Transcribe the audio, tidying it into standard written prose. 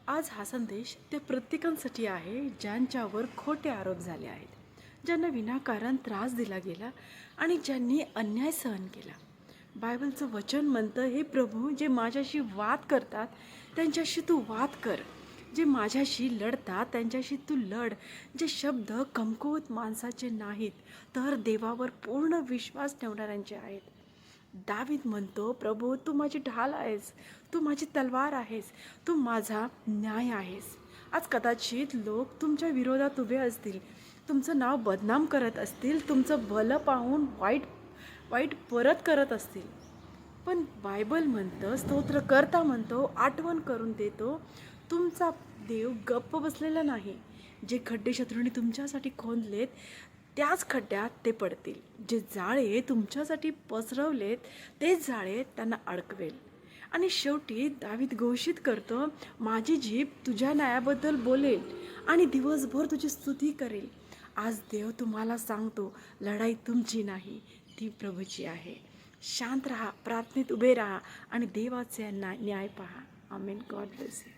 आज हा संदेश त्या प्रत्येकांसाठी आहे ज्यांच्यावर खोटे आरोप झाले आहेत, ज्यांना विनाकारण त्रास दिला गेला आणि ज्यांनी अन्याय सहन केला. बायबलचं वचन म्हणतं, हे प्रभू, जे माझ्याशी वाद करतात त्यांच्याशी तू वाद कर, जे माझ्याशी लढतात त्यांच्याशी तू लढ. जे शब्द कमकुवत माणसाचे नाहीत तर देवावर पूर्ण विश्वास ठेवणाऱ्यांचे आहेत. दावीद म्हणतो, प्रभू तू माझी ढाल आहेस, तू माझी तलवार आहेस, तू माझा न्याय आहेस. आज कदाचित लोक तुमच्या विरोधात उभे असतील, तुमचं नाव बदनाम करत असतील, तुमचं भलं पाहून वाईट वाईट परत करत असतील. पण बायबल म्हणतं, स्तोत्रकर्ता म्हणतो, आठवण करून देतो, तुमचा देव गप्प बसलेला नाही. जे खड्डे शत्रूंनी तुमच्यासाठी खोदलेत त्याच खड्ड्यात ते पडतील. जे जाळे तुमच्यासाठी पसरवलेत तेच जाळे त्यांना अडकवेल. आणि शेवटी दावीद घोषित करतो, माझी जीभ तुझ्या न्यायाबद्दल बोलेल आणि दिवसभर तुझी स्तुती करेल. आज देव तुम्हाला सांगतो, लढाई तुमची नाही, ती प्रभूची आहे. शांत राहा, प्रार्थनेत उभे राहा आणि देवाचे न्याय पहा. आमेन. God bless you.